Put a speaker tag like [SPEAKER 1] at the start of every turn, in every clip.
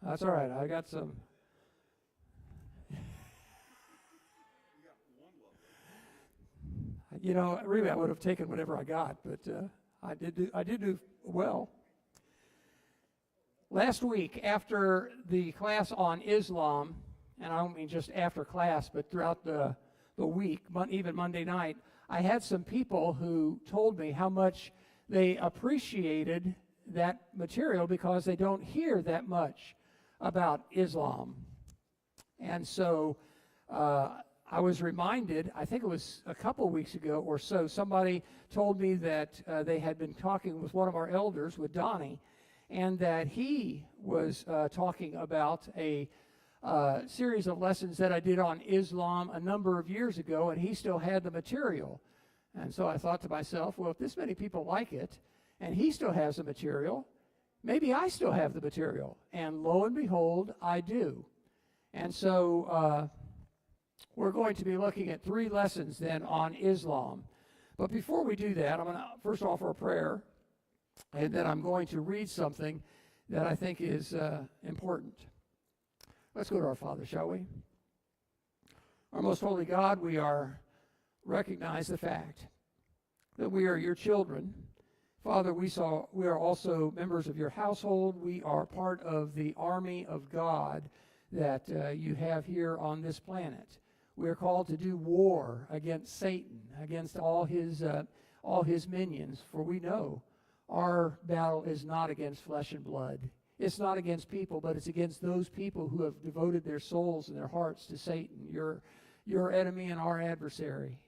[SPEAKER 1] That's all right. I got some. Really, I would have taken whatever I got, but I did do well. Last week, after the class on Islam, and I don't mean just after class, but throughout the week, even Monday night, I had some people who told me how much they appreciated that material because they don't hear that much about Islam. And so I was reminded, I think it was a couple weeks ago or so, somebody told me that they had been talking with one of our elders, with Donnie, and that he was talking about a series of lessons that I did on Islam a number of years ago, and he still had the material. And so I thought to myself, well, if this many people like it, and he still has the material, maybe I still have the material. And lo and behold, I do. And so we're going to be looking at 3 lessons then on Islam. But before we do that, I'm going to first offer a prayer, and then I'm going to read something that I think is important. Let's go to our Father, shall we? Our most holy God, we recognize the fact that we are your children. Father, we are also members of your household. We are part of the army of God that you have here on this planet. We are called to do war against Satan, against all his minions, for we know our battle is not against flesh and blood. It's not against people, but it's against those people who have devoted their souls and their hearts to Satan, your enemy and our adversary.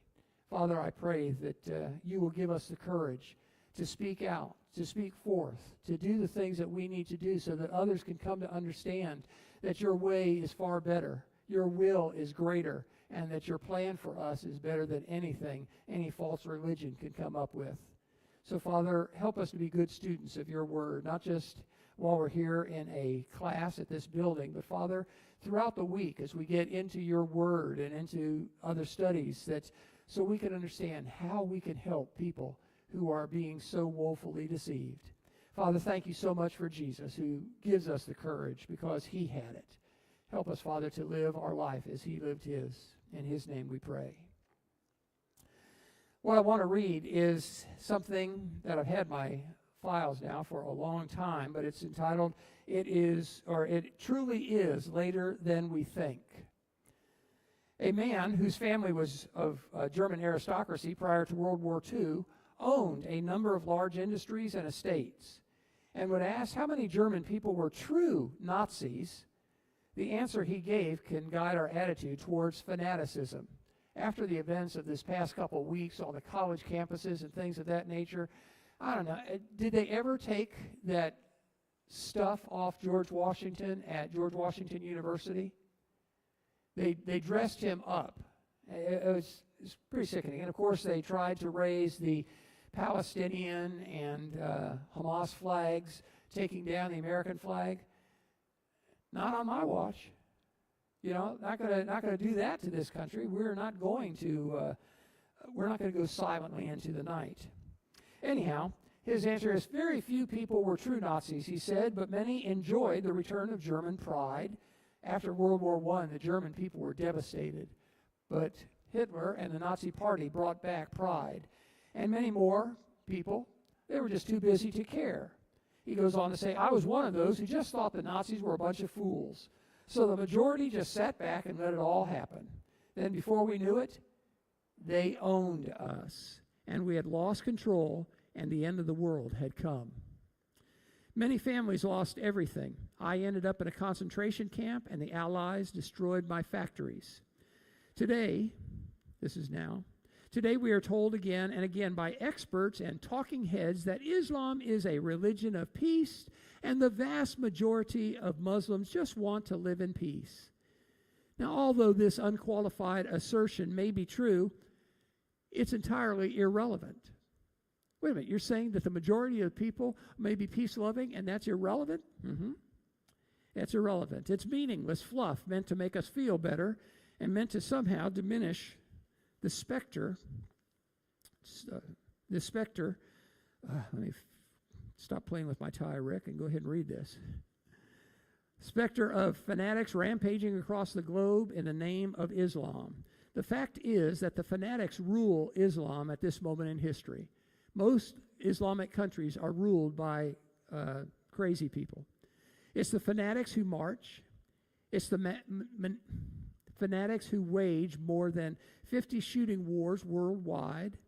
[SPEAKER 1] Father, I pray that you will give us the courage to speak out, to speak forth, to do the things that we need to do so that others can come to understand that your way is far better, your will is greater, and that your plan for us is better than anything any false religion can come up with. So, Father, help us to be good students of your word, not just while we're here in a class at this building, but, Father, throughout the week as we get into your word and into other studies, so we can understand how we can help people who are being so woefully deceived. Father, thank you so much for Jesus, who gives us the courage because he had it. Help us, Father, to live our life as he lived his. In his name we pray. What I want to read is something that I've had my files now for a long time, but it's entitled, It Truly Is Later Than We Think. A man whose family was of German aristocracy prior to World War II owned a number of large industries and estates. And when asked how many German people were true Nazis, the answer he gave can guide our attitude towards fanaticism. After the events of this past couple of weeks on the college campuses and things of that nature, I don't know, did they ever take that stuff off George Washington at George Washington University? They dressed him up. It was pretty sickening. And of course, they tried to raise the Palestinian and Hamas flags, taking down the American flag. Not on my watch. Not gonna do that to this country. We're not going to go silently into the night. Anyhow, his answer is very few people were true Nazis, he said, but many enjoyed the return of German pride. After World War I, the German people were devastated, but Hitler and the Nazi Party brought back pride. And many more people, they were just too busy to care. He goes on to say, I was one of those who just thought the Nazis were a bunch of fools. So the majority just sat back and let it all happen. Then before we knew it, they owned us. And we had lost control, and the end of the world had come. Many families lost everything. I ended up in a concentration camp, and the Allies destroyed my factories. Today we are told again and again by experts and talking heads that Islam is a religion of peace, and the vast majority of Muslims just want to live in peace. Now, although this unqualified assertion may be true, it's entirely irrelevant. Wait a minute, you're saying that the majority of people may be peace-loving and that's irrelevant? That's irrelevant. It's meaningless fluff meant to make us feel better and meant to somehow diminish the specter. Let me stop playing with my tie, Rick, and go ahead and read this. Specter of fanatics rampaging across the globe in the name of Islam. The fact is that the fanatics rule Islam at this moment in history. Most Islamic countries are ruled by crazy people. It's the fanatics who march. It's the fanatics who wage more than 50 shooting wars worldwide.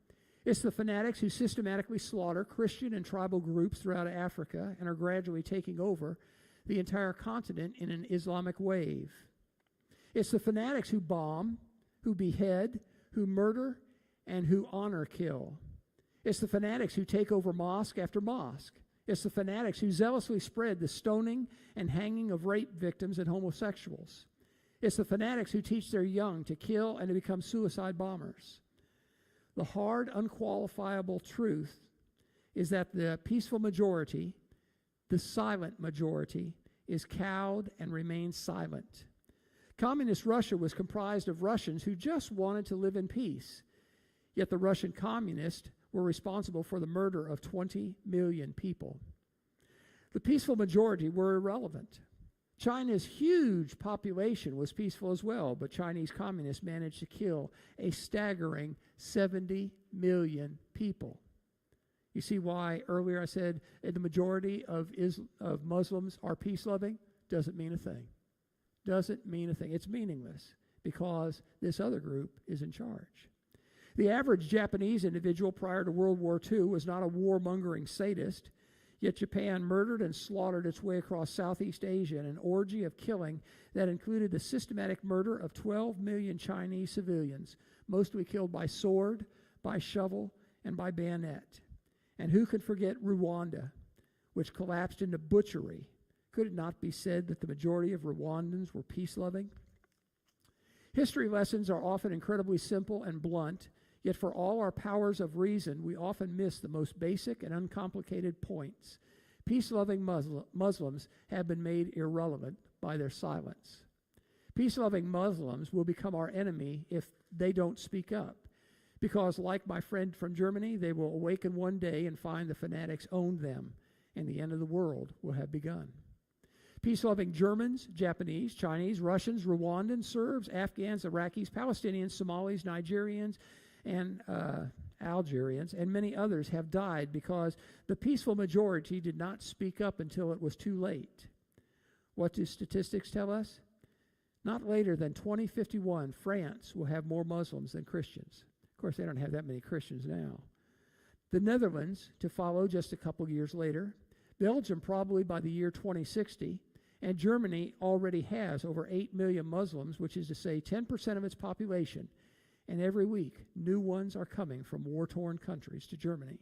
[SPEAKER 1] It's the fanatics who systematically slaughter Christian and tribal groups throughout Africa and are gradually taking over the entire continent in an Islamic wave. It's the fanatics who bomb, who behead, who murder, and who honor kill. It's the fanatics who take over mosque after mosque. It's the fanatics who zealously spread the stoning and hanging of rape victims and homosexuals. It's the fanatics who teach their young to kill and to become suicide bombers. The hard, unqualifiable truth is that the peaceful majority, the silent majority, is cowed and remains silent. Communist Russia was comprised of Russians who just wanted to live in peace, yet the Russian communists were responsible for the murder of 20 million people. The peaceful majority were irrelevant. China's huge population was peaceful as well, but Chinese communists managed to kill a staggering 70 million people. You see why earlier I said the majority of Muslims are peace-loving? Doesn't mean a thing. Doesn't mean a thing. It's meaningless because this other group is in charge. The average Japanese individual prior to World War II was not a warmongering sadist, yet Japan murdered and slaughtered its way across Southeast Asia in an orgy of killing that included the systematic murder of 12 million Chinese civilians, mostly killed by sword, by shovel, and by bayonet. And who could forget Rwanda, which collapsed into butchery? Could it not be said that the majority of Rwandans were peace-loving? History lessons are often incredibly simple and blunt, yet for all our powers of reason, we often miss the most basic and uncomplicated points. Peace-loving Muslims have been made irrelevant by their silence. Peace-loving Muslims will become our enemy if they don't speak up, because like my friend from Germany, they will awaken one day and find the fanatics owned them, and the end of the world will have begun. Peace-loving Germans, Japanese, Chinese, Russians, Rwandans, Serbs, Afghans, Iraqis, Palestinians, Somalis, Nigerians, and Algerians, and many others have died because the peaceful majority did not speak up until it was too late. What do statistics tell us? Not later than 2051, France will have more Muslims than Christians. Of course, they don't have that many Christians now. The Netherlands to follow just a couple years later, Belgium probably by the year 2060, and Germany already has over 8 million Muslims, which is to say 10% of its population. And every week, new ones are coming from war-torn countries to Germany.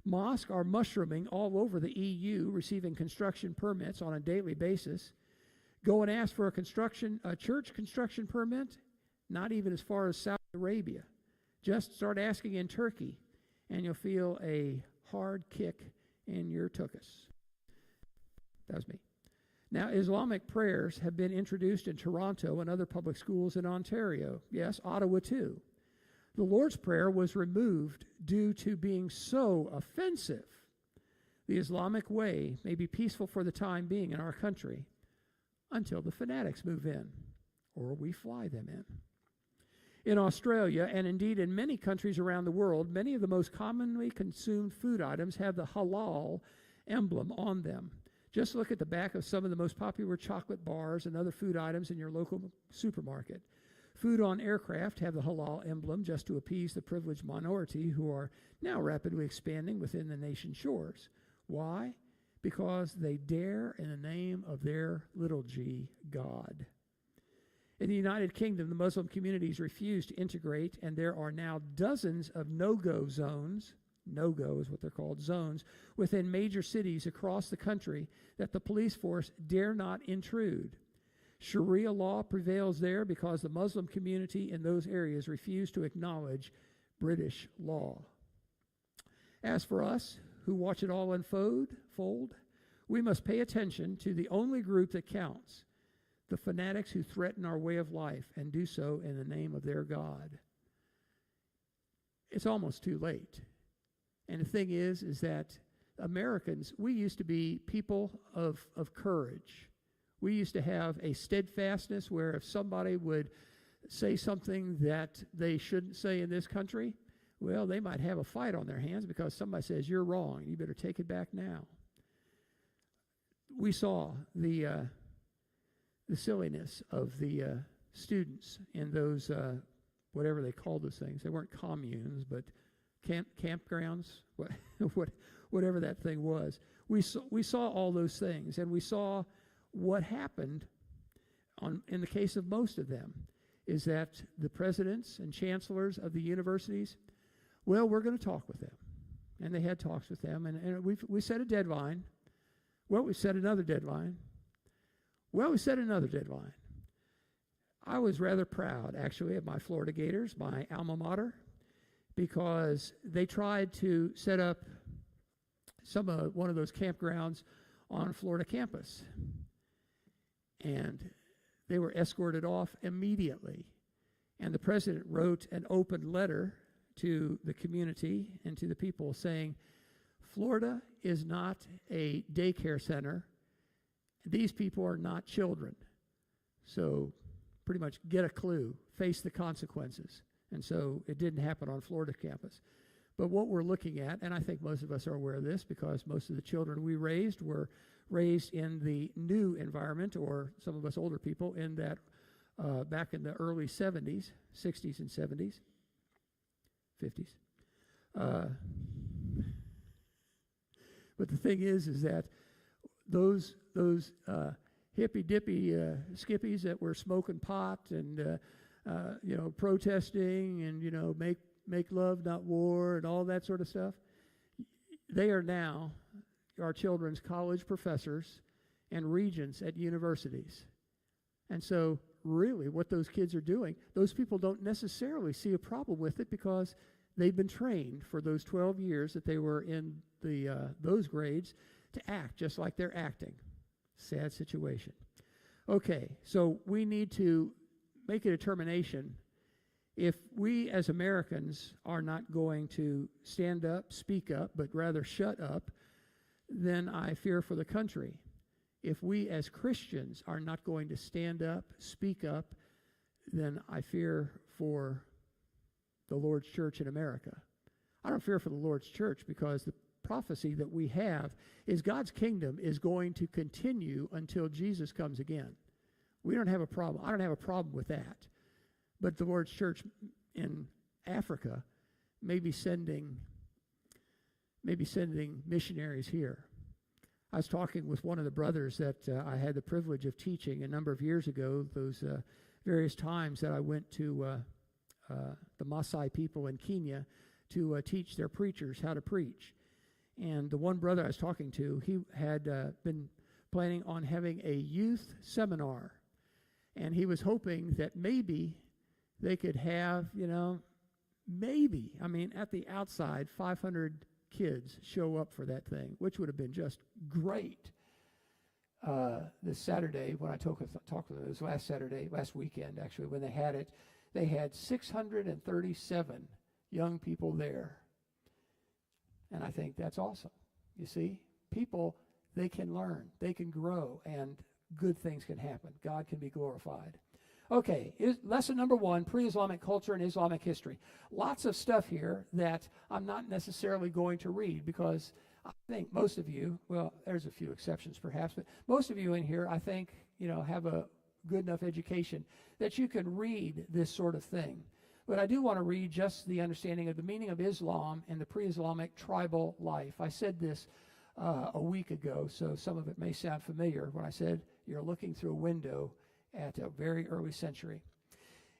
[SPEAKER 1] Mosques are mushrooming all over the EU, receiving construction permits on a daily basis. Go and ask for a church construction permit, not even as far as Saudi Arabia. Just start asking in Turkey, and you'll feel a hard kick in your tuchus. That was me. Now, Islamic prayers have been introduced in Toronto and other public schools in Ontario. Yes, Ottawa too. The Lord's Prayer was removed due to being so offensive. The Islamic way may be peaceful for the time being in our country until the fanatics move in, or we fly them in. In Australia, and indeed in many countries around the world, many of the most commonly consumed food items have the halal emblem on them. Just look at the back of some of the most popular chocolate bars and other food items in your local supermarket. Food on aircraft have the halal emblem just to appease the privileged minority who are now rapidly expanding within the nation's shores. Why? Because they dare in the name of their little g, God. In the United Kingdom, the Muslim communities refuse to integrate, and there are now dozens of no-go zones. No-go is what they're called, zones, within major cities across the country that the police force dare not intrude. Sharia law prevails there because the Muslim community in those areas refuse to acknowledge British law. As for us, who watch it all unfold, we must pay attention to the only group that counts, the fanatics who threaten our way of life and do so in the name of their God. It's almost too late. And the thing is that Americans, we used to be people of courage. We used to have a steadfastness where if somebody would say something that they shouldn't say in this country, well, they might have a fight on their hands because somebody says, you're wrong, you better take it back now. We saw the silliness of the students in those, whatever they called those things. They weren't communes, but campgrounds, whatever that thing was. We saw all those things, and we saw what happened in the case of most of them is that the presidents and chancellors of the universities, well, we're going to talk with them. And they had talks with them, and we set a deadline. Well, we set another deadline. Well, we set another deadline. I was rather proud, actually, of my Florida Gators, my alma mater, because they tried to set up one of those campgrounds on Florida campus. And they were escorted off immediately. And the president wrote an open letter to the community and to the people saying, Florida is not a daycare center. These people are not children. So pretty much get a clue, face the consequences. And so it didn't happen on Florida campus. But what we're looking at, and I think most of us are aware of this because most of the children we raised were raised in the new environment, or some of us older people in that back in the early 70s, 60s and 70s, 50s. But the thing is that those hippy-dippy skippies that were smoking pot and protesting and make love, not war, and all that sort of stuff, they are now our children's college professors and regents at universities. And so really what those kids are doing, those people don't necessarily see a problem with it because they've been trained for those 12 years that they were in those grades to act just like they're acting. Sad situation. Okay, so we need to make a determination. If we as Americans are not going to stand up, speak up, but rather shut up, then I fear for the country. If we as Christians are not going to stand up, speak up, then I fear for the Lord's church in America. I don't fear for the Lord's church because the prophecy that we have is God's kingdom is going to continue until Jesus comes again. We don't have a problem. I don't have a problem with that. But the Lord's church in Africa may be sending missionaries here. I was talking with one of the brothers that I had the privilege of teaching a number of years ago, those various times that I went to the Maasai people in Kenya to teach their preachers how to preach. And the one brother I was talking to, he had been planning on having a youth seminar. And he was hoping that maybe they could have, at the outside, 500 kids show up for that thing, which would have been just great. This Saturday, when I talked with them, it was last weekend actually, when they had 637 young people there. And I think that's awesome. You see, people, they can learn, they can grow, and good things can happen. God can be glorified. Okay, lesson number 1, pre-Islamic culture and Islamic history. Lots of stuff here that I'm not necessarily going to read because I think most of you, well, there's a few exceptions perhaps, but most of you in here, I think, have a good enough education that you can read this sort of thing. But I do want to read just the understanding of the meaning of Islam and the pre-Islamic tribal life. I said this a week ago, so some of it may sound familiar when I said you're looking through a window at a very early century.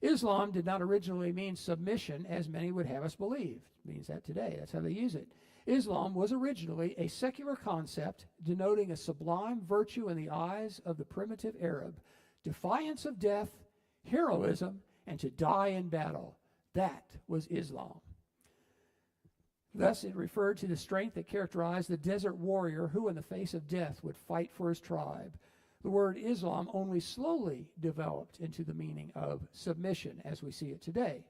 [SPEAKER 1] Islam did not originally mean submission, as many would have us believe. It means that today. That's how they use it. Islam was originally a secular concept denoting a sublime virtue in the eyes of the primitive Arab, defiance of death, heroism, and to die in battle. That was Islam. Thus, it referred to the strength that characterized the desert warrior who, in the face of death, would fight for his tribe. The word Islam only slowly developed into the meaning of submission as we see it today.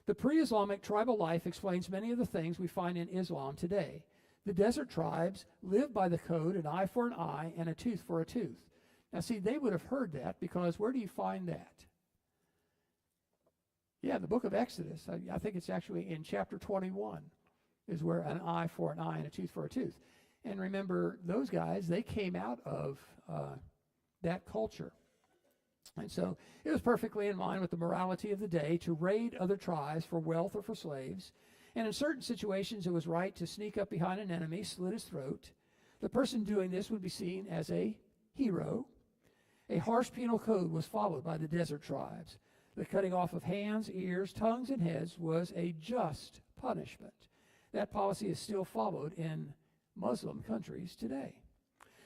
[SPEAKER 1] The pre-Islamic tribal life explains many of the things we find in Islam today. The desert tribes lived by the code an eye for an eye and a tooth for a tooth. Now, see, they would have heard that because where do you find that? Yeah, the book of Exodus. I think it's actually in chapter 21 is where an eye for an eye and a tooth for a tooth. And remember, those guys, they came out of that culture. And so it was perfectly in line with the morality of the day to raid other tribes for wealth or for slaves. And in certain situations, it was right to sneak up behind an enemy, slit his throat. The person doing this would be seen as a hero. A harsh penal code was followed by the desert tribes. The cutting off of hands, ears, tongues, and heads was a just punishment. That policy is still followed in Muslim countries today.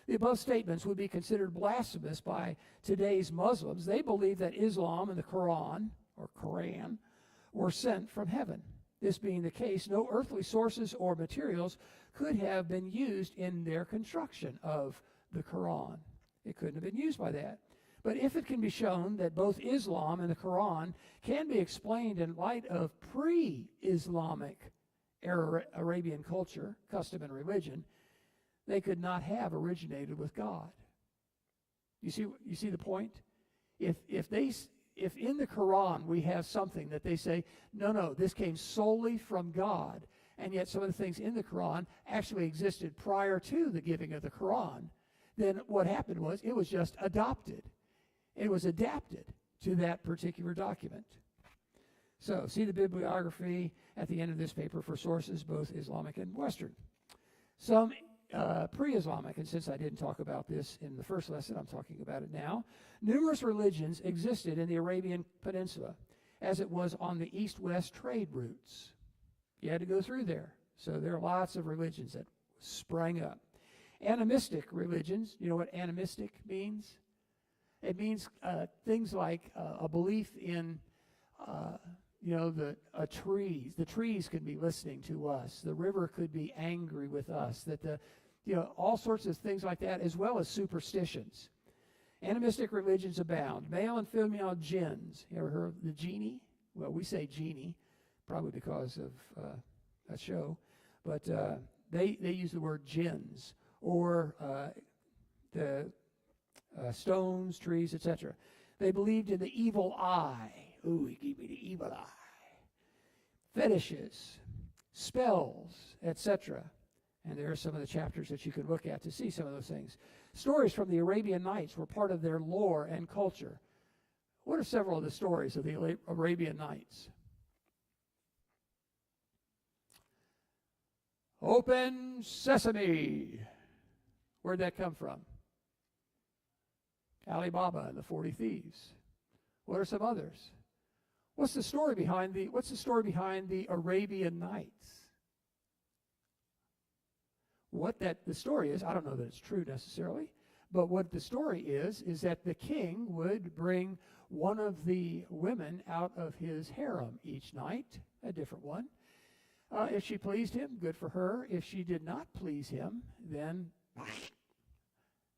[SPEAKER 1] The above statements would be considered blasphemous by today's Muslims. They believe that Islam and the Quran, or Quran, were sent from heaven. This being the case, no earthly sources or materials could have been used in their construction of the Quran. It couldn't have been used by that. But if it can be shown that both Islam and the Quran can be explained in light of pre-Islamic Arabian culture, custom, and religion, they could not have originated with God. You see the point? If in the Quran we have something that they say, no, this came solely from God, and yet some of the things in the Quran actually existed prior to the giving of the Quran, then what happened was it was just adopted. It was adapted to that particular document. So see the bibliography at the end of this paper for sources, both Islamic and Western. Some pre-Islamic, and since I didn't talk about this in the first lesson, I'm talking about it now. Numerous religions existed in the Arabian Peninsula, as it was on the east-west trade routes. You had to go through there. So there are lots of religions that sprang up. Animistic religions, you know what animistic means? It means things like a belief in, the trees. The trees could be listening to us. The river could be angry with us. All sorts of things like that, as well as superstitions. Animistic religions abound. Male and female jinns. You ever heard of the genie? Well, we say genie, probably because of a show, but they use the word jinns, or the stones, trees, etc. They believed in the evil eye. Ooh, he gave me the evil eye. Fetishes, spells, etc. And there are some of the chapters that you can look at to see some of those things. Stories from the Arabian Nights were part of their lore and culture. What are several of the stories of the Arabian Nights? Open sesame. Where'd that come from? Ali Baba and the 40 Thieves. What are some others? What's the story behind the Arabian Nights? What the story is, I don't know that it's true necessarily, but what the story is that the king would bring one of the women out of his harem each night, a different one. If she pleased him, good for her. If she did not please him, then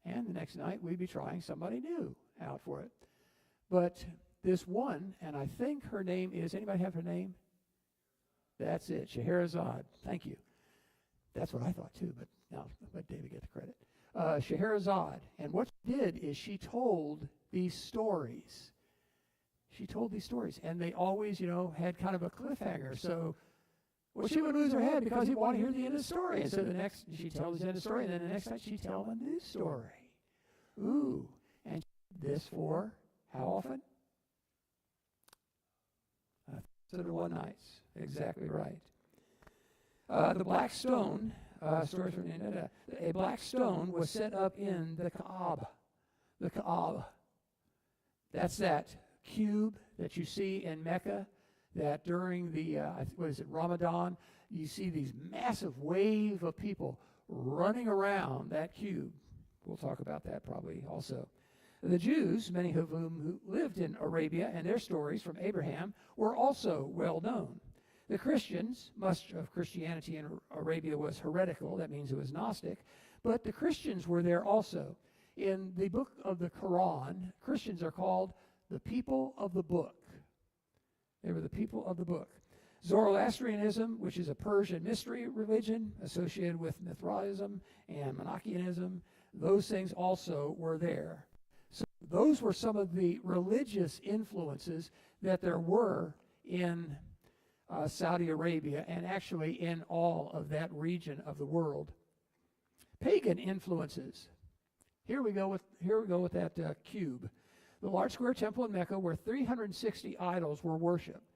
[SPEAKER 1] and the next night we'd be trying somebody new out for it. But this one, and I think her name is, anybody have her name? That's it, Scheherazade. Thank you. That's what I thought too, but now let David get the credit. Scheherazade. And what she did is she told these stories. She told these stories, and they always, had kind of a cliffhanger. So, she would lose her head because he'd want to hear the end of the story. And so the next, she'd tell the end of the story, and then the next night she'd tell a new story. Ooh. And this for how often? 101 nights. Exactly right. The black stone, stories from the internet. A black stone was set up in the Kaaba. The Kaaba. That's that cube that you see in Mecca, that during the, Ramadan, you see these massive wave of people running around that cube. We'll talk about that probably also. The Jews, many of whom who lived in Arabia, and their stories from Abraham were also well known. The Christians, much of Christianity in Arabia was heretical, that means it was Gnostic, but the Christians were there also. In the book of the Quran, Christians are called the people of the book. They were the people of the book. Zoroastrianism, which is a Persian mystery religion associated with Mithraism and Monarchianism, those things also were there. So those were some of the religious influences that there were in Saudi Arabia, and actually in all of that region of the world. Pagan influences. Here we go with that cube. The large square temple in Mecca, where 360 idols were worshipped.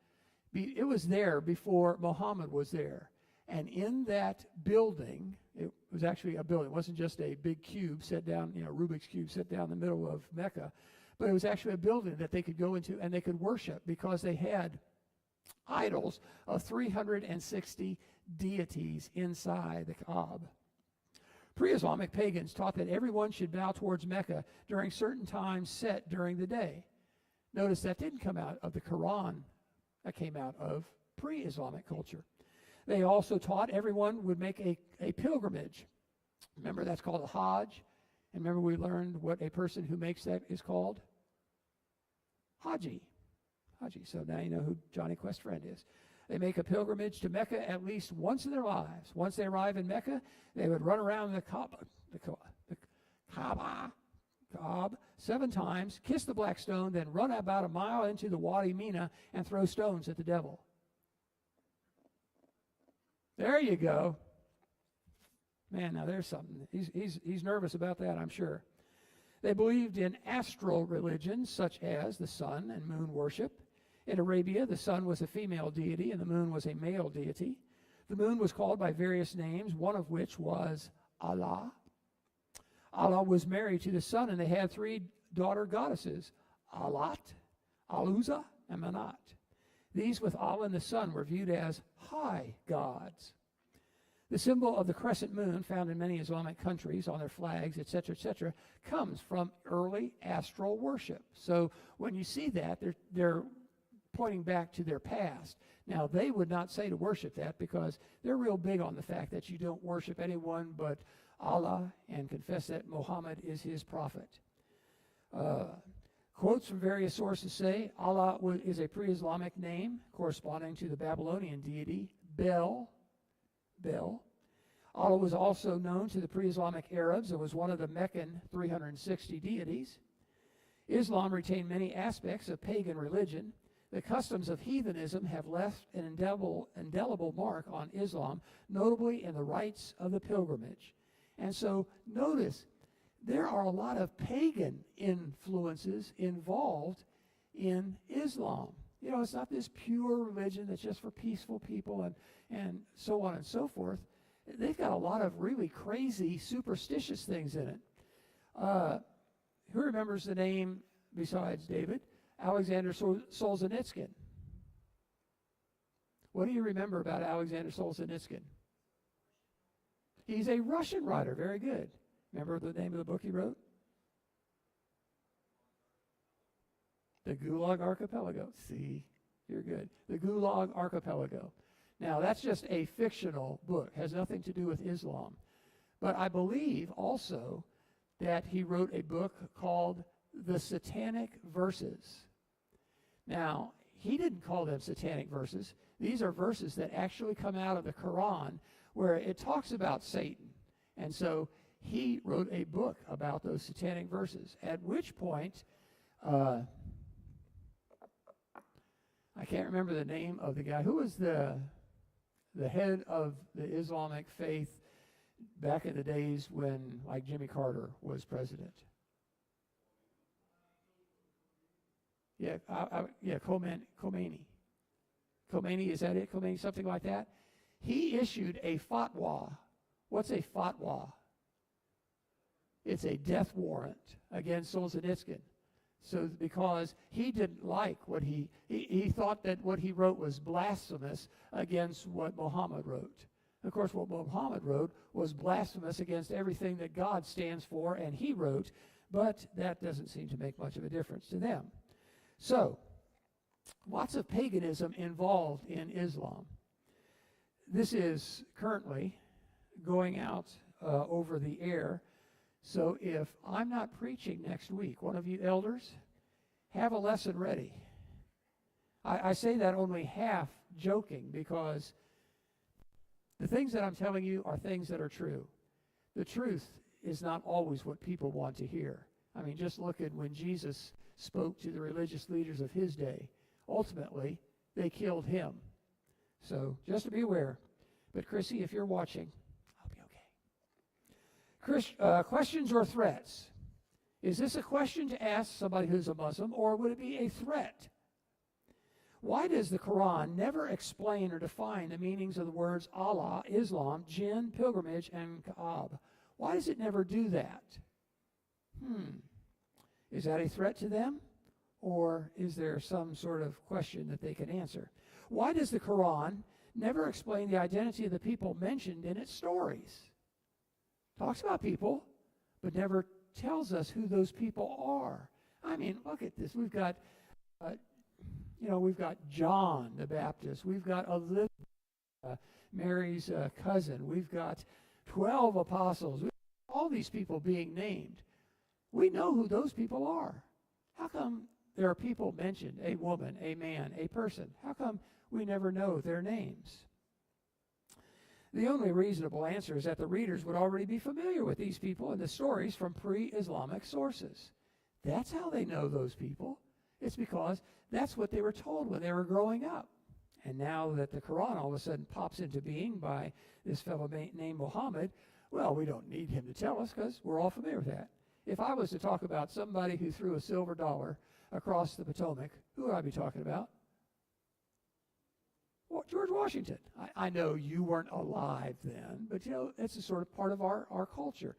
[SPEAKER 1] It was there before Muhammad was there. And in that building, it was actually a building. It wasn't just a big cube set down, Rubik's cube set down in the middle of Mecca. But it was actually a building that they could go into and they could worship, because they had idols of 360 deities inside the Kaaba. Pre-Islamic pagans taught that everyone should bow towards Mecca during certain times set during the day. Notice that didn't come out of the Quran. That came out of pre-Islamic culture. They also taught everyone would make a pilgrimage. Remember, that's called a Hajj. And remember, we learned what a person who makes that is called? Haji. Haji. So now you know who Johnny Quest friend is. They make a pilgrimage to Mecca at least once in their lives. Once they arrive in Mecca, they would run around the Kaaba 7 times, kiss the black stone, then run about a mile into the Wadi Mina and throw stones at the devil. There you go. Man, now there's something. He's nervous about that, I'm sure. They believed in astral religions such as the sun and moon worship. In Arabia, the sun was a female deity and the moon was a male deity. The moon was called by various names, one of which was Allah. Allah was married to the sun, and they had 3 daughter goddesses, Alat, Aluza, and Manat. These, with Allah and the sun, were viewed as high gods. The symbol of the crescent moon, found in many Islamic countries on their flags, etc., comes from early astral worship. So when you see that, they're pointing back to their past. Now, they would not say to worship that, because they're real big on the fact that you don't worship anyone but Allah and confess that Muhammad is his prophet. Quotes from various sources say Allah is a pre-Islamic name corresponding to the Babylonian deity Bel. Allah was also known to the pre-Islamic Arabs and was one of the Meccan 360 deities. Islam retained many aspects of pagan religion. The customs of heathenism have left an indelible mark on Islam, notably in the rites of the pilgrimage. And so notice, there are a lot of pagan influences involved in Islam. It's not this pure religion that's just for peaceful people and so on and so forth. They've got a lot of really crazy, superstitious things in it. Who remembers the name, besides David? Alexander Solzhenitsyn. What do you remember about Alexander Solzhenitsyn? He's a Russian writer. Very good. Remember the name of the book he wrote? The Gulag Archipelago. See, you're good. The Gulag Archipelago. Now, that's just a fictional book. Has nothing to do with Islam. But I believe also that he wrote a book called The Satanic Verses. Now, he didn't call them satanic verses. These are verses that actually come out of the Quran, where it talks about Satan. And so he wrote a book about those satanic verses, at which point, I can't remember the name of the guy. Who was the head of the Islamic faith back in the days when, like, Jimmy Carter was president? Yeah, Khomeini. Khomeini, is that it? Khomeini, something like that? He issued a fatwa. What's a fatwa? It's a death warrant against Solzhenitsyn. So because he didn't like what he thought that what he wrote was blasphemous against what Muhammad wrote. Of course, what Muhammad wrote was blasphemous against everything that God stands for and he wrote, but that doesn't seem to make much of a difference to them. So, lots of paganism involved in Islam. This is currently going out over the air. So if I'm not preaching next week, one of you elders, have a lesson ready. I say that only half joking, because the things that I'm telling you are things that are true. The truth is not always what people want to hear. I mean, just look at when Jesus spoke to the religious leaders of his day. Ultimately, they killed him. So just to be aware. But Chrissy, if you're watching, I'll be okay. Questions or threats? Is this a question to ask somebody who's a Muslim, or would it be a threat? Why does the Quran never explain or define the meanings of the words Allah, Islam, jinn, pilgrimage, and Kaab? Why does it never do that? Is that a threat to them? Or is there some sort of question that they can answer? Why does the Quran never explain the identity of the people mentioned in its stories? Talks about people, but never tells us who those people are. I mean, look at this. We've got, we've got John the Baptist. We've got Elizabeth, Mary's cousin. We've got 12 apostles. We've got all these people being named. We know who those people are. How come there are people mentioned, a woman, a man, a person? How come we never know their names? The only reasonable answer is that the readers would already be familiar with these people and the stories from pre-Islamic sources. That's how they know those people. It's because that's what they were told when they were growing up. And now that the Quran all of a sudden pops into being by this fellow named Muhammad, well, we don't need him to tell us because we're all familiar with that. If I was to talk about somebody who threw a silver dollar across the Potomac, who would I be talking about? Well, George Washington. I know you weren't alive then, but it's a sort of part of our culture.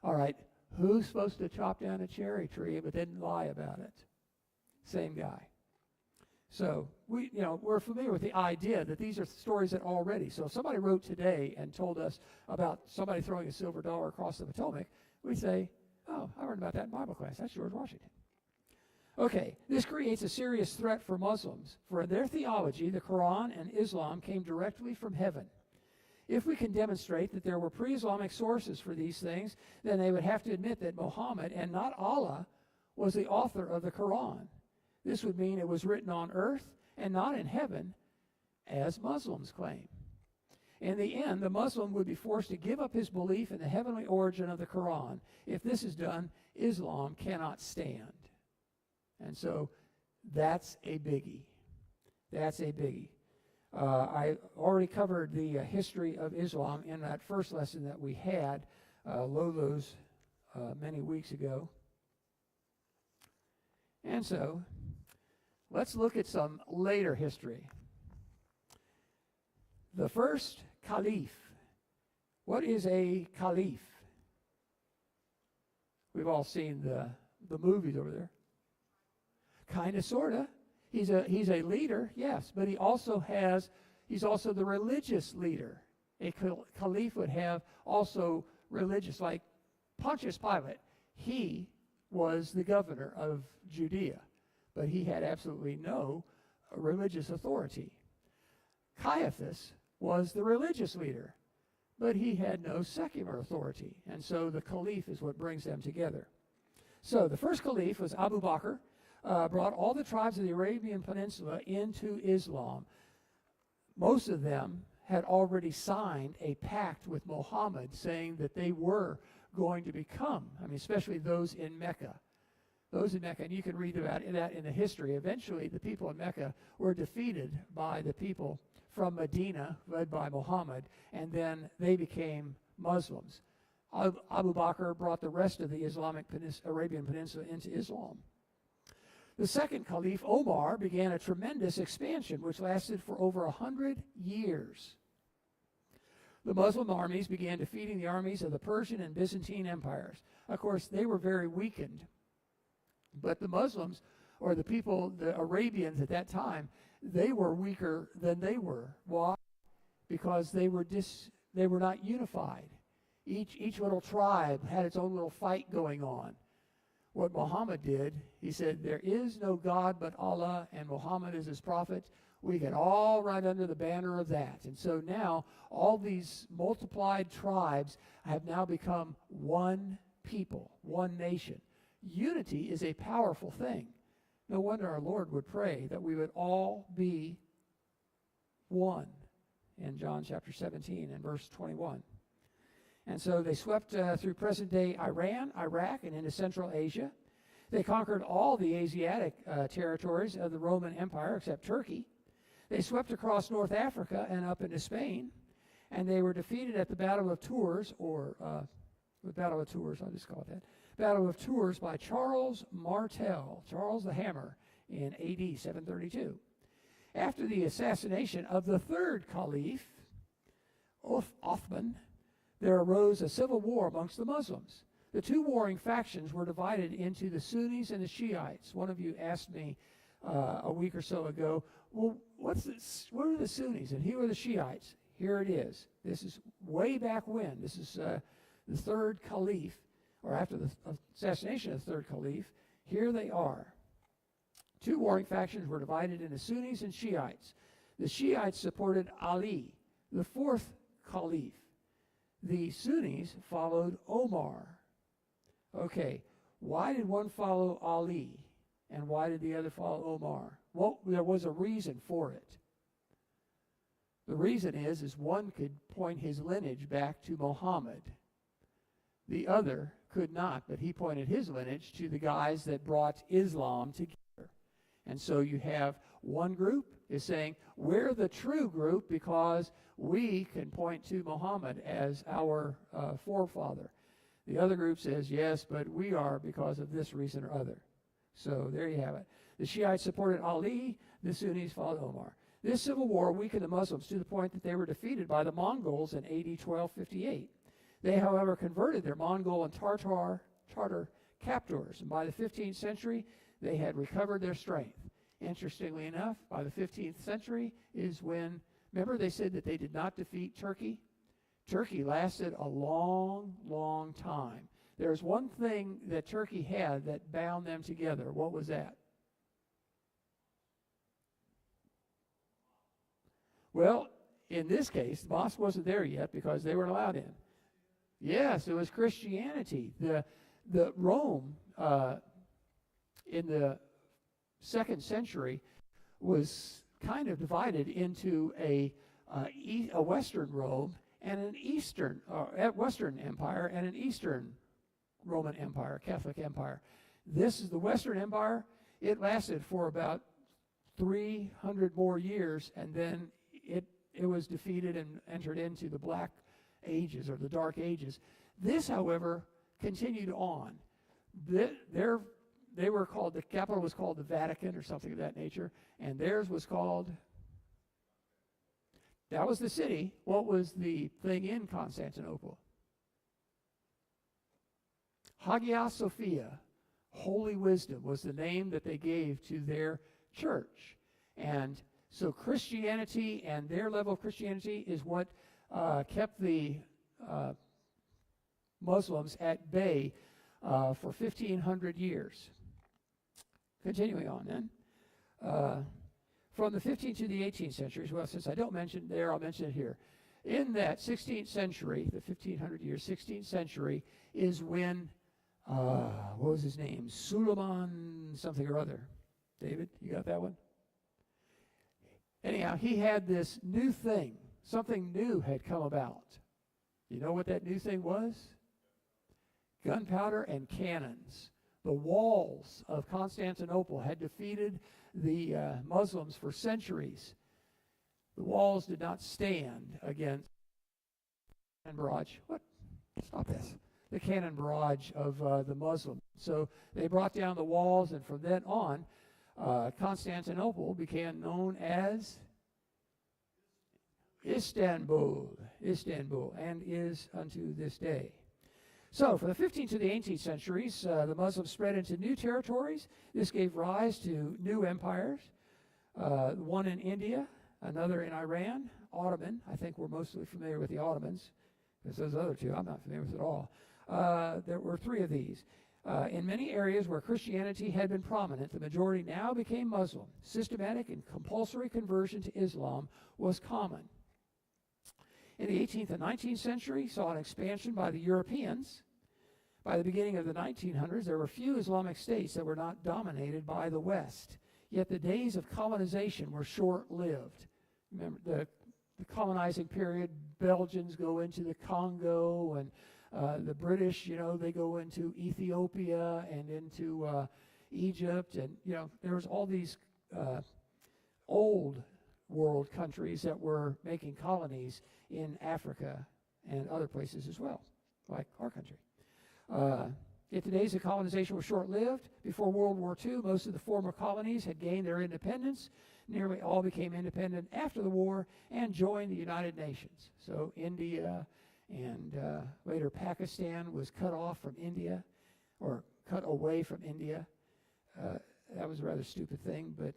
[SPEAKER 1] All right, who's supposed to chop down a cherry tree but didn't lie about it? Same guy. So we're familiar with the idea that these are stories that already. So if somebody wrote today and told us about somebody throwing a silver dollar across the Potomac, we say, oh, I learned about that in Bible class. That's George Washington. Okay, this creates a serious threat for Muslims. For in their theology, the Quran and Islam came directly from heaven. If we can demonstrate that there were pre-Islamic sources for these things, then they would have to admit that Muhammad and not Allah was the author of the Quran. This would mean it was written on earth and not in heaven, as Muslims claim. In the end, the Muslim would be forced to give up his belief in the heavenly origin of the Quran. If this is done, Islam cannot stand. And so that's a biggie. That's a biggie. I already covered the history of Islam in that first lesson that we had, Lolo's, many weeks ago. And so let's look at some later history. The first caliph. What is a caliph? We've all seen the movies over there. Kind of, sort of. He's a leader, yes, but he's also the religious leader. A caliph would have also religious, like Pontius Pilate. He was the governor of Judea, but he had absolutely no religious authority. Caiaphas was the religious leader, but he had no secular authority, and so the caliph is what brings them together. So the first caliph was Abu Bakr. Brought all the tribes of the Arabian Peninsula into Islam. Most of them had already signed a pact with Muhammad saying that they were going to become, especially those in Mecca. Those in Mecca, and you can read about that in the history. Eventually, the people in Mecca were defeated by the people from Medina, led by Muhammad, and then they became Muslims. Abu Bakr brought the rest of the Arabian Peninsula into Islam. The second caliph, Omar, began a tremendous expansion which lasted for over 100 years. The Muslim armies began defeating the armies of the Persian and Byzantine empires. Of course, they were very weakened. But the Muslims, or the people, the Arabians at that time, they were weaker than they were. Why? Because they were not unified. Each little tribe had its own little fight going on. What Muhammad did, he said, there is no God but Allah, and Muhammad is his prophet. We can all run under the banner of that. And so now all these multiplied tribes have now become one people, one nation. Unity is a powerful thing. No wonder our Lord would pray that we would all be one in John chapter 17 and verse 21. And so they swept through present-day Iran, Iraq, and into Central Asia. They conquered all the Asiatic territories of the Roman Empire except Turkey. They swept across North Africa and up into Spain, and they were defeated at the Battle of Tours, or the Battle of Tours, I'll just call it that, Battle of Tours by Charles Martel, Charles the Hammer, in AD 732. After the assassination of the third caliph, Othman, there arose a civil war amongst the Muslims. The two warring factions were divided into the Sunnis and the Shiites. One of you asked me a week or so ago, well, what are the Sunnis and who are the Shiites? Here it is. This is way back when. This is the third caliph, or after the assassination of the third caliph. Here they are. Two warring factions were divided into Sunnis and Shiites. The Shiites supported Ali, the fourth caliph. The Sunnis followed Omar. Okay, why did one follow Ali and why did the other follow Omar? Well, there was a reason for it. The reason is one could point his lineage back to Muhammad. The other could not, but he pointed his lineage to the guys that brought Islam together. And so you have one group is saying, we're the true group because we can point to Muhammad as our forefather. The other group says, yes, but we are because of this reason or other. So there you have it. The Shiites supported Ali, the Sunnis followed Omar. This civil war weakened the Muslims to the point that they were defeated by the Mongols in AD 1258. They, however, converted their Mongol and Tartar captors, and by the 15th century, they had recovered their strength. Interestingly enough, by the 15th century is when, remember they said that they did not defeat Turkey? Turkey lasted a long, long time. There's one thing that Turkey had that bound them together. What was that? Well, in this case, the mosque wasn't there yet because they weren't allowed in. Yes, it was Christianity. The Rome in the 2nd century was kind of divided into a Western Rome and an Eastern Western Empire and an Eastern Roman Empire, Catholic Empire. This is the Western Empire. It lasted for about 300 more years, and then it was defeated and entered into the Black Ages or the Dark Ages. This, however, continued on. They were called, the capital was called the Vatican or something of that nature, and theirs was called, that was the city. What was the thing in Constantinople? Hagia Sophia, Holy Wisdom, was the name that they gave to their church. And so Christianity and their level of Christianity is what kept the Muslims at bay for 1,500 years. Continuing on then. From the 15th to the 18th centuries, well, since I don't mention it there, I'll mention it here. In that 16th century, the 1,500 years, 16th century, is when, what was his name? Suleiman something or other. David, you got that one? Anyhow, he had this new thing. Something new had come about. You know what that new thing was? Gunpowder and cannons. The walls of Constantinople had defeated the Muslims for centuries. The walls did not stand against the cannon barrage. What? Stop this. The cannon barrage of the Muslims. So they brought down the walls, and from then on, Constantinople became known as Istanbul, and is unto this day. So, from the 15th to the 18th centuries, the Muslims spread into new territories. This gave rise to new empires, one in India, another in Iran, Ottoman. I think we're mostly familiar with the Ottomans, because those other two I'm not familiar with at all. There were 3 of these. In many areas where Christianity had been prominent, the majority now became Muslim. Systematic and compulsory conversion to Islam was common. In the 18th and 19th century, saw an expansion by the Europeans. By the beginning of the 1900s, there were few Islamic states that were not dominated by the West. Yet the days of colonization were short-lived. Remember, the colonizing period Belgians go into the Congo, and the British, they go into Ethiopia and into Egypt, and there was all these old world countries that were making colonies in Africa and other places as well, like our country. Yet the days of colonization were short-lived. Before World War II, most of the former colonies had gained their independence. Nearly all became independent after the war and joined the United Nations. So India and later Pakistan was cut off from India, or cut away from India. That was a rather stupid thing, but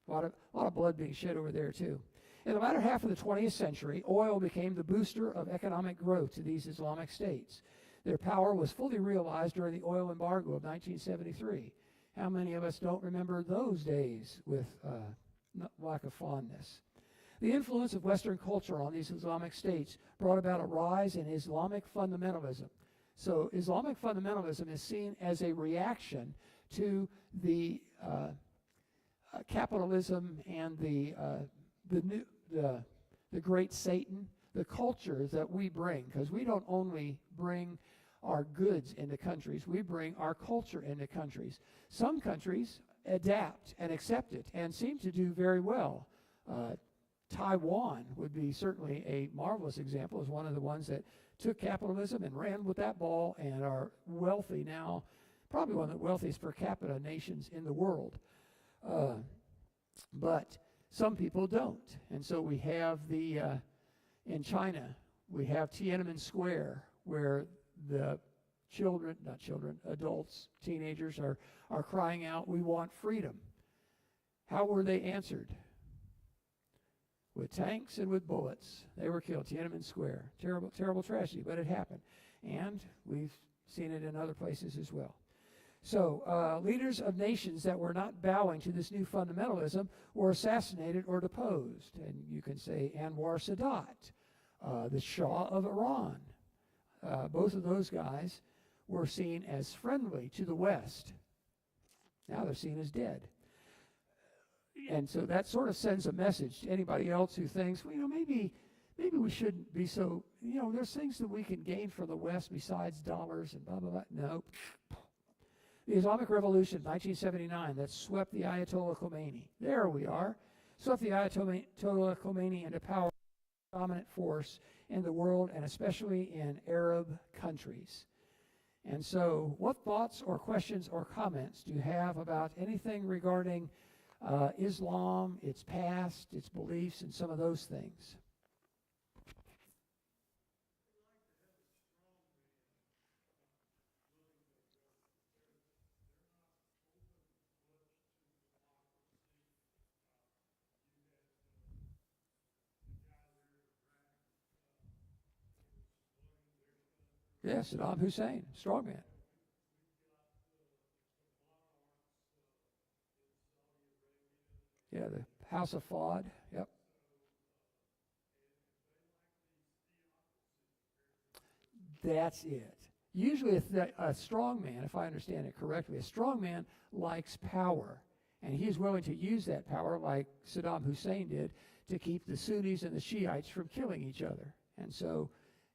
[SPEAKER 1] a lot of blood being shed over there too. In the latter half of the 20th century, oil became the booster of economic growth to these Islamic states. Their power was fully realized during the oil embargo of 1973. How many of us don't remember those days with lack of fondness? The influence of Western culture on these Islamic states brought about a rise in Islamic fundamentalism. So Islamic fundamentalism is seen as a reaction to the capitalism and the great Satan, the culture that we bring, because we don't only bring our goods into countries, we bring our culture into countries. Some countries adapt and accept it and seem to do very well. Taiwan would be certainly a marvelous example, as one of the ones that took capitalism and ran with that ball and are wealthy now, probably one of the wealthiest per capita nations in the world. But some people don't. And so we have in China, we have Tiananmen Square, where the adults, teenagers are crying out, "We want freedom." How were they answered? With tanks and with bullets. They were killed. Tiananmen Square. Terrible, terrible tragedy, but it happened. And we've seen it in other places as well. So leaders of nations that were not bowing to this new fundamentalism were assassinated or deposed. And you can say Anwar Sadat, the Shah of Iran. Both of those guys were seen as friendly to the West. Now they're seen as dead. And so that sort of sends a message to anybody else who thinks, well, maybe we shouldn't be so, there's things that we can gain from the West besides dollars and blah, blah, blah. No. The Islamic Revolution, 1979, that swept the Ayatollah Khomeini. There we are. Swept the Ayatollah Khomeini into power, dominant force in the world, and especially in Arab countries. And so what thoughts or questions or comments do you have about anything regarding Islam, its past, its beliefs, and some of those things? Yes, Saddam Hussein, strongman. Yeah, the House of Fawd. Yep. That's it. Usually a strong man, if I understand it correctly, a strong man likes power. And he's willing to use that power, like Saddam Hussein did, to keep the Sunnis and the Shiites from killing each other. And so,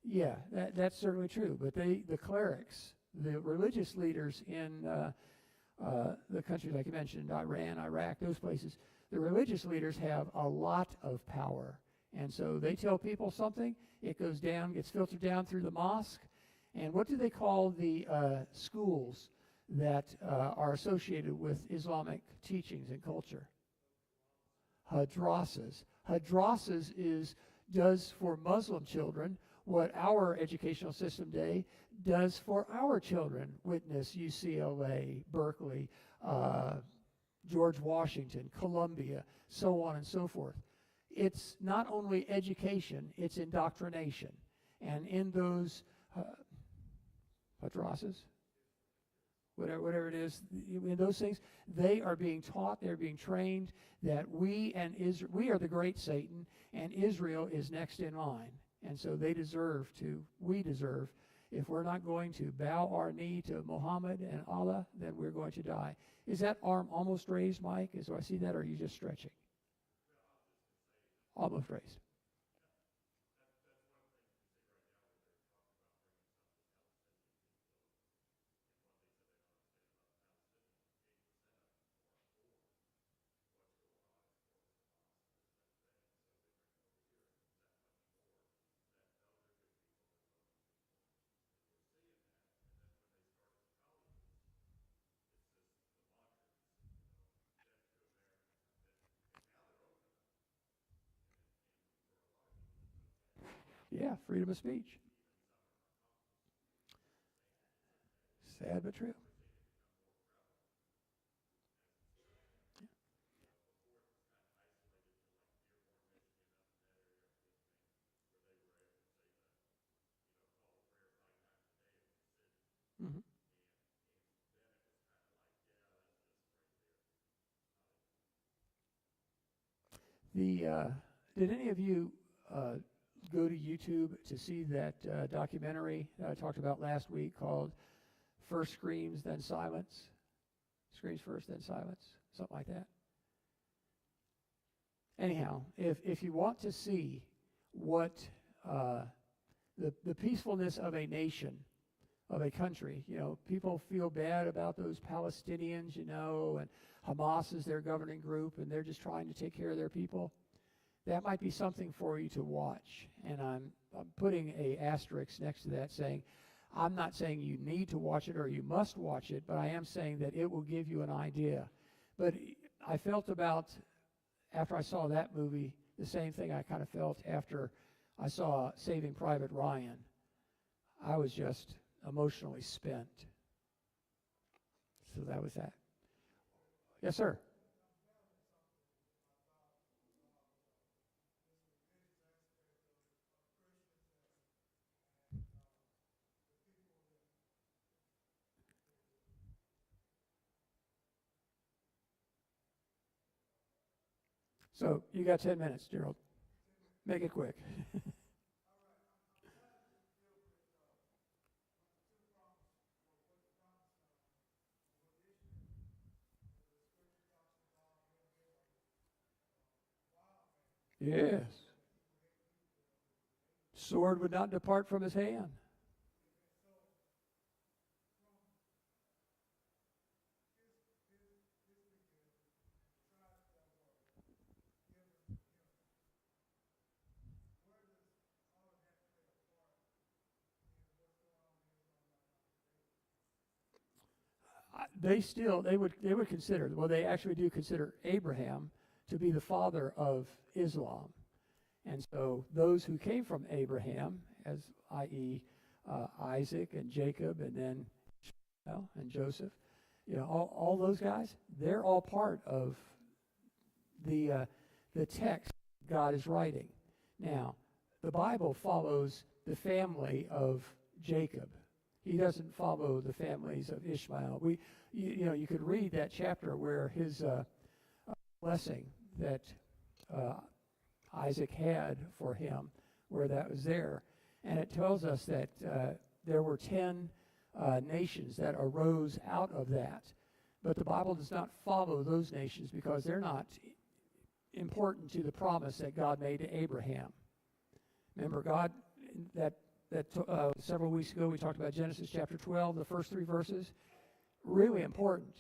[SPEAKER 1] yeah, that's certainly true. But the clerics, the religious leaders in the countries like you mentioned, Iran, Iraq, those places, the religious leaders have a lot of power. And so they tell people something, it goes down, gets filtered down through the mosque. And what do they call the schools that are associated with Islamic teachings and culture? Hadrasas. Hadrasas does for Muslim children what our educational system today does for our children. Witness UCLA, Berkeley, George Washington, Columbia, so on and so forth. It's not only education, it's indoctrination. And in those madrasas, whatever it is, in those things, they are being taught, they're being trained that we are the great Satan, and Israel is next in line. And so we deserve, if we're not going to bow our knee to Muhammad and Allah, then we're going to die. Is that arm almost raised, Mike? Do I see that, or are you just stretching? Almost raised. Yeah, freedom of speech. Sad but true. Hmm. The did any of you uh, go to YouTube to see that documentary that I talked about last week called "First Screams, Then Silence"? Screams first, then silence, something like that. Anyhow, if you want to see what uh, the peacefulness of a nation, of a country, people feel bad about those Palestinians, and Hamas is their governing group, and they're just trying to take care of their people. That might be something for you to watch. And I'm putting a asterisk next to that saying, I'm not saying you need to watch it or you must watch it, but I am saying that it will give you an idea. But I felt about, after I saw that movie, the same thing I kind of felt after I saw Saving Private Ryan. I was just emotionally spent. So that was that. Yes, sir. So you got 10 minutes, Gerald. Make it quick. Yes. Sword would not depart from his hand. They would consider, well, they actually do consider Abraham to be the father of Islam. And so those who came from Abraham, as i.e. Isaac and Jacob and then Ishmael and Joseph, all those guys, they're all part of the text God is writing. Now, the Bible follows the family of Jacob. He doesn't follow the families of Ishmael. You could read that chapter where his blessing that Isaac had for him, where that was there. And it tells us that there were 10 nations that arose out of that. But the Bible does not follow those nations because they're not important to the promise that God made to Abraham. Remember, God, that several weeks ago we talked about Genesis chapter 12, the first 3 verses. Really important,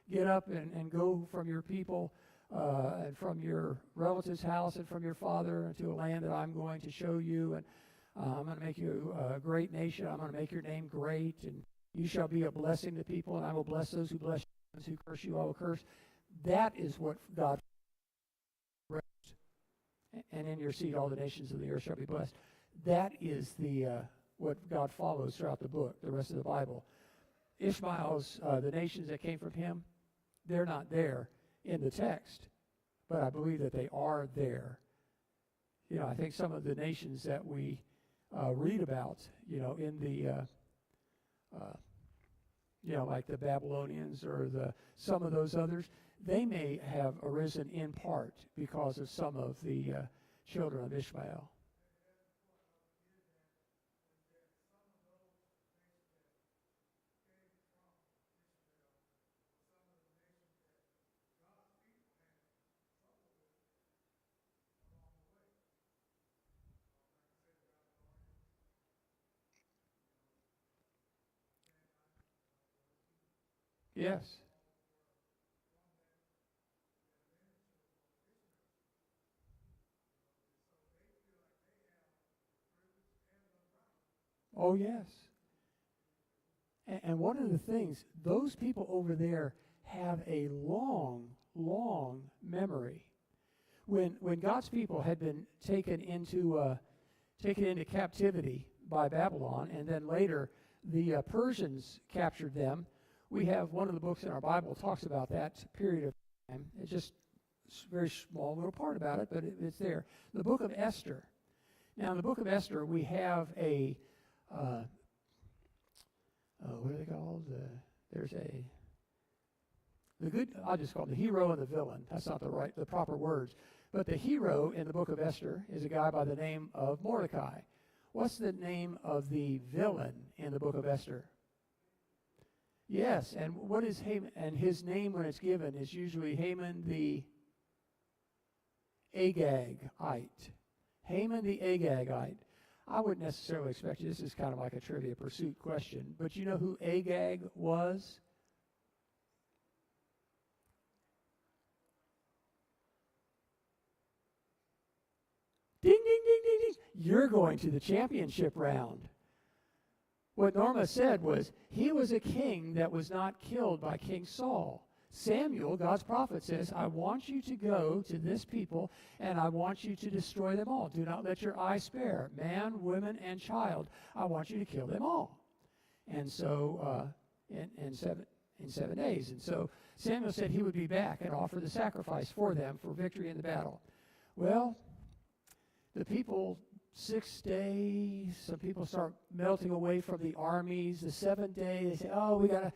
[SPEAKER 1] Get up and go from your people and from your relative's house and from your father to a land that I'm going to show you. And I'm going to make you a great nation. I'm going to make your name great. And you shall be a blessing to people. And I will bless those who bless you. Those who curse you, I will curse. That is what God blessed. And in your seed all the nations of the earth shall be blessed. That is what God follows throughout the book, the rest of the Bible. Ishmael's, the nations that came from him, they're not there in the text, but I believe that they are there. I think some of the nations that we read about, in the, like the Babylonians or some of those others, they may have arisen in part because of some of the children of Ishmael. Yes. Oh, yes. And one of the things, those people over there have a long, long memory. When God's people had been taken into taken into captivity by Babylon, and then later the Persians captured them. We have one of the books in our Bible talks about that period of time. It's just a very small little part about it, but it's there. The book of Esther. Now, in the book of Esther, we have a, what are they called? I'll just call it the hero and the villain. That's not the proper words. But the hero in the book of Esther is a guy by the name of Mordecai. What's the name of the villain in the book of Esther? Yes, and what is Haman? And his name when it's given is usually Haman the Agagite. Haman the Agagite. I wouldn't necessarily expect you. This is kind of like a trivia pursuit question. But you know who Agag was? Ding, ding, ding, ding, ding. You're going to the championship round. What Norma said was, he was a king that was not killed by King Saul. Samuel, God's prophet, says, I want you to go to this people, and I want you to destroy them all. Do not let your eye spare. Man, women, and child. I want you to kill them all. And so, in 7 days. And so Samuel said he would be back and offer the sacrifice for them for victory in the battle. Well, the people, 6 days, some people start melting away from the armies. The 7th day, they say, no,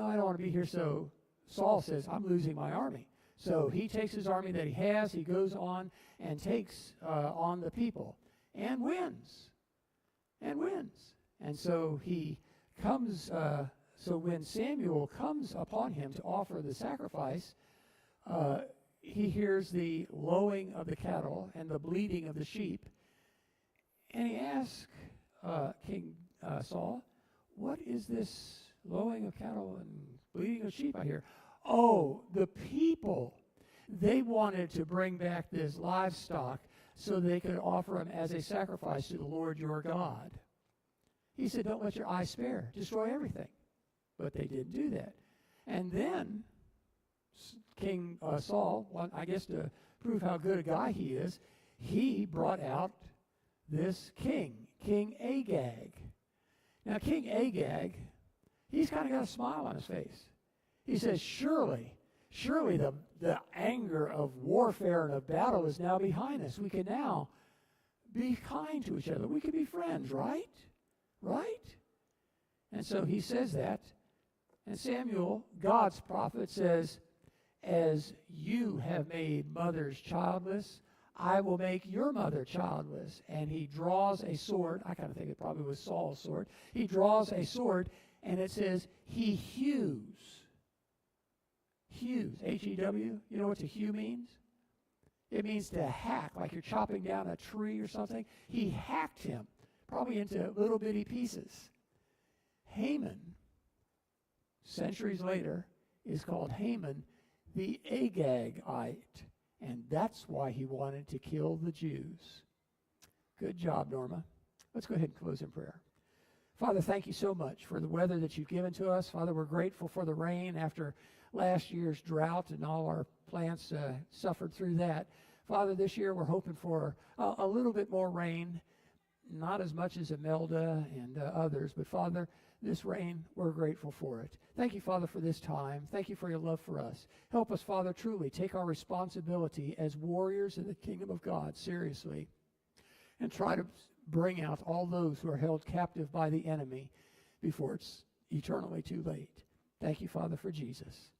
[SPEAKER 1] I don't want to be here. So Saul says, I'm losing my army. So he takes his army that he has, he goes on and takes on the people and wins. And so he comes, so when Samuel comes upon him to offer the sacrifice, he hears the lowing of the cattle and the bleating of the sheep. And he asks King Saul, what is this lowing of cattle and bleating of sheep I hear? Oh, the people, they wanted to bring back this livestock so they could offer them as a sacrifice to the Lord your God. He said, don't let your eye spare. Destroy everything. But they didn't do that. And then King Saul, I guess to prove how good a guy he is, he brought out this king, King Agag. Now, King Agag, he's kind of got a smile on his face. He says, surely the anger of warfare and of battle is now behind us. We can now be kind to each other. We can be friends, right? Right? And so he says that. And Samuel, God's prophet, says, as you have made mothers childless, I will make your mother childless. And he draws a sword. I kind of think it probably was Saul's sword. He draws a sword, and it says, he hews. Hews, H-E-W. You know what to hew means? It means to hack, like you're chopping down a tree or something. He hacked him, probably into little bitty pieces. Haman, centuries later, is called Haman the Agagite. And that's why he wanted to kill the Jews. Good job, Norma. Let's go ahead and close in prayer. Father, thank you so much for the weather that you've given to us. Father, we're grateful for the rain after last year's drought, and all our plants suffered through that. Father, this year we're hoping for a little bit more rain, not as much as Imelda and others, but Father, this rain, we're grateful for it. Thank you, Father, for this time. Thank you for your love for us. Help us, Father, truly take our responsibility as warriors in the kingdom of God seriously and try to bring out all those who are held captive by the enemy before it's eternally too late. Thank you, Father, for Jesus.